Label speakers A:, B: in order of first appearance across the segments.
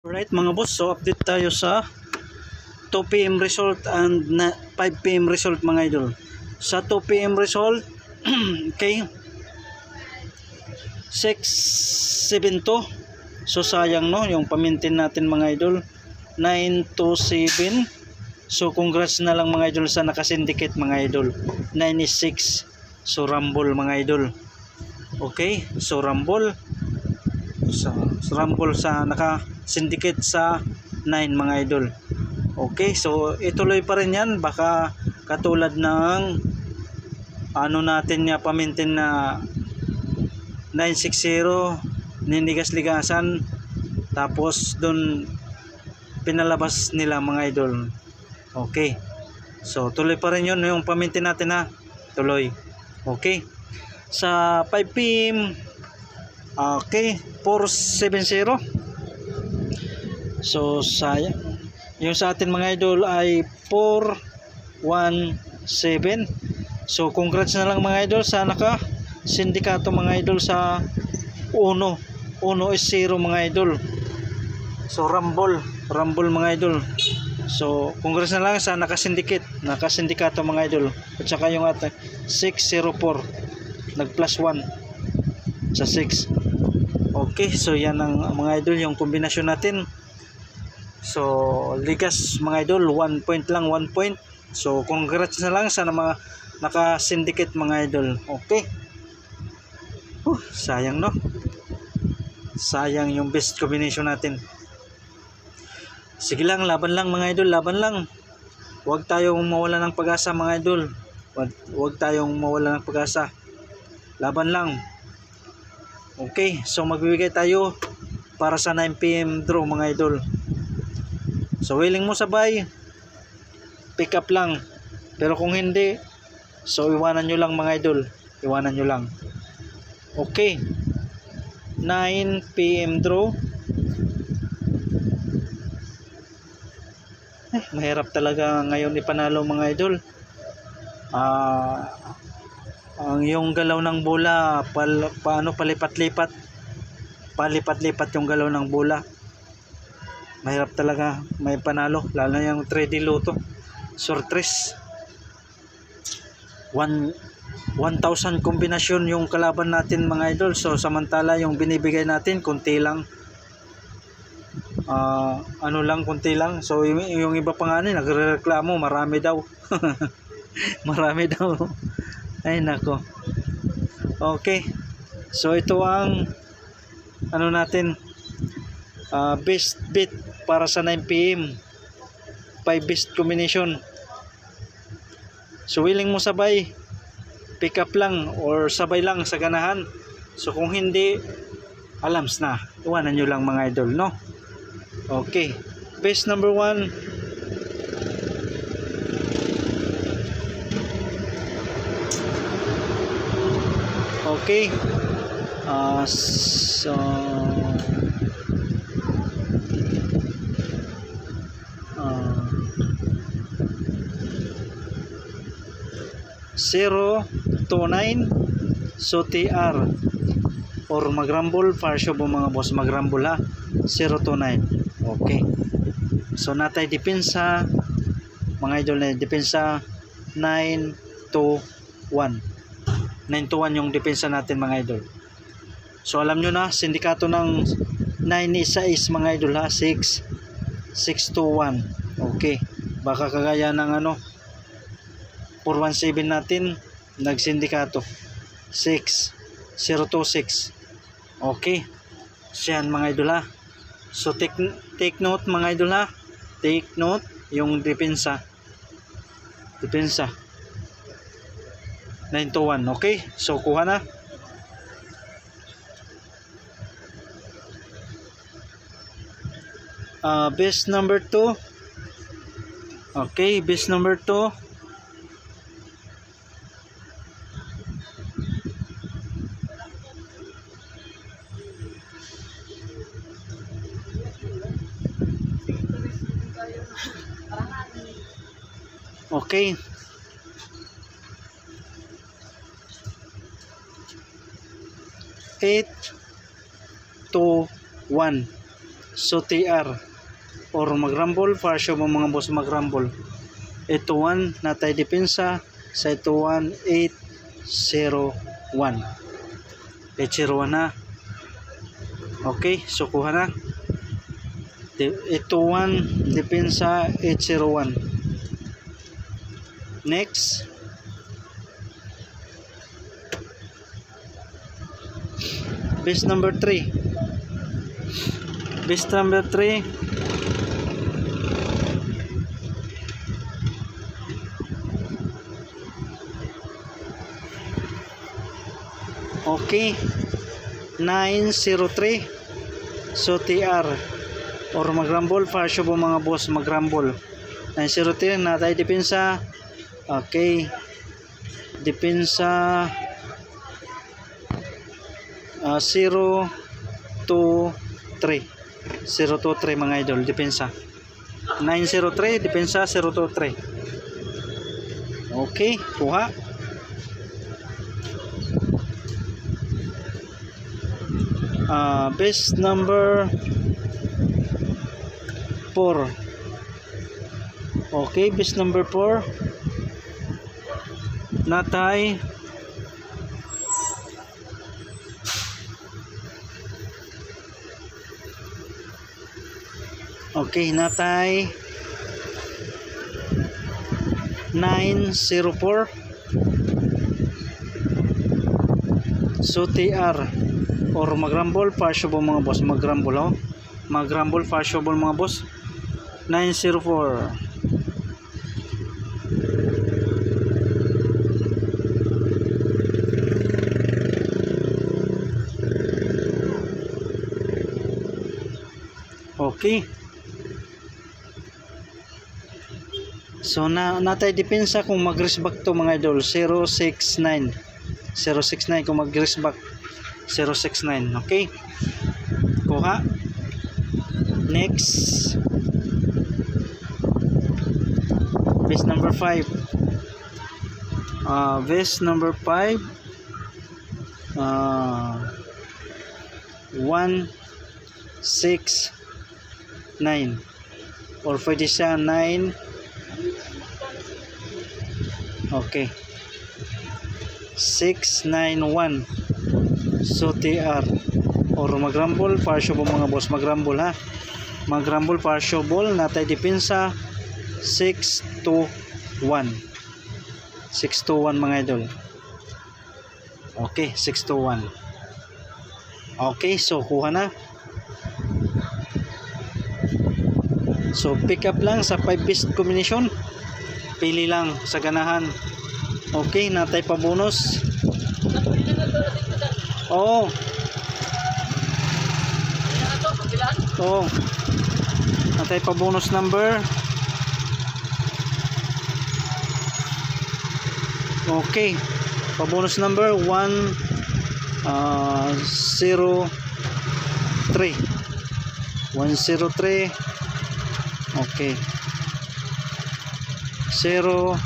A: Alright mga boss, so update tayo sa 2 PM result and 5 PM result mga idol. Sa 2 PM result, okay, 672. So sayang no, yung pamintin natin mga idol, 927. So congrats na lang mga idol sa nakasyndicate mga idol, 96. So rumble mga idol. Okay, so rumble. So rumble sa naka-syndicate sa 9 mga idol. Okay, so ituloy pa rin yan. Baka katulad ng ano natin nga pamintin na 960 ninigas-ligasan, tapos dun pinalabas nila mga idol. Okay, so tuloy pa rin yun yung pamintin natin ha, tuloy. Okay, sa 5 PM, okay, 470. So sayang, yung sa atin mga idol ay 417. So congrats na lang mga idol sa naka sindikato mga idol sa 1-0 mga idol. So rumble mga idol. So congrats na lang sa nakasindikato mga idol. At saka yung ating 604 nag plus 1 sa 6. Okay, so yan ang mga idol yung kombinasyon natin. So ligas mga idol, 1 point lang, 1 point. So congrats na lang sa mga naka-syndicate mga idol. Okay, sayang no, sayang yung best combination natin. Sige lang, laban lang mga idol, laban lang. Huwag tayong mawala ng pag-asa mga idol. Huwag tayong mawala ng pag-asa, laban lang. Okay, so magbibigay tayo para sa 9 PM draw mga idol. So willing mo sabay, pick up lang. Pero kung hindi, so iwanan nyo lang mga idol, iwanan nyo lang. Okay, 9 PM draw. Mahirap talaga ngayon ipanalo mga idol. Ang yung galaw ng bola, paano palipat-lipat yung galaw ng bola. Mahirap talaga may panalo, lalo na yung 3D Lotto sortres. 1,000 kombinasyon yung kalaban natin mga idol. So samantala yung binibigay natin konti lang, ano lang, konti lang. So yung iba pa nga nagrereklamo marami daw. Marami daw. Ay nako. Okay, so ito ang ano natin, best bet para sa 9 PM, 5 best combination. So willing mo sabay, pick up lang or sabay lang sa ganahan. So kung hindi, alams na, iwanan nyo lang mga idol no. Okay, best number 1, okay, so 029. So TR or magrumble, far show po mga boss, magrumble ha, 029. Okay, so natay depensa mga idol, na depensa 9-1 yung depensa natin mga idol. So alam nyo na, sindikato ng 9 is mga idol ha, 6-1. Okay, baka kagaya ng ano 417 natin, nagsindikato 6026. Okay, siyan mga idol ha. So take note mga idol ha, take note yung depensa 9-1. Okay, so kuha na. Best number 2. Okay, best number 2. Okay, 8-1. So TR or mag-rumble para siya mga boss mag-rumble. Ito 1 natay depensa sa ito 1 801. 801 na. Okay, so kuha na. Ito 1 depensa 801. Next. Base number 3. Base number 3. Okay. 903. So TR or mag-rumble para siya po mga boss mag-rumble. 903 na tayo depensa. Okay. Depensa 023 mga idol, depensa 903, depensa 023. Okay, kuha. Base number 4. Okay, base number 4 natay okay, natay 904. So TR or mag-rumble possible mga boss mag-rumble oh. Mag-rumble possible mga boss 904. Okay. So natay depensa kung mag-resback to mga idol 069 kung mag-resback 069. Okay, kuha. Next, base number 5. Base number 5 169 or pwede siya 9. Okay, 691. So TR or mag-rumble possible mga boss mag-rumble ha. Mag-rumble possible natay depensa 621 mga idol. Okay, 621. Okay, so kuha na. So pick up lang sa 5 best combination. Pili lang sa ganahan. Okay, natay pa bonus. Oh. Oh. Natay pa bonus number. Okay. Pa bonus number 103. 103. Okay. 031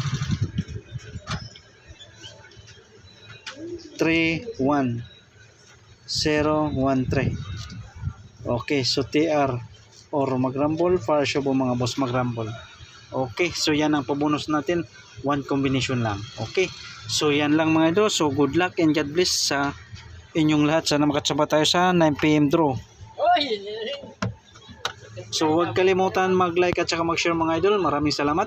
A: 013. Okay, so TR or mag-rumble para siya po mga boss mag-rumble. Okay, so yan ang pabonus natin, one combination lang. Okay, so yan lang mga idol. So good luck and God bless sa inyong lahat. Sana makatsaba tayo sa 9 PM draw. So huwag kalimutan mag-like at saka mag-share mga idol. Maraming salamat.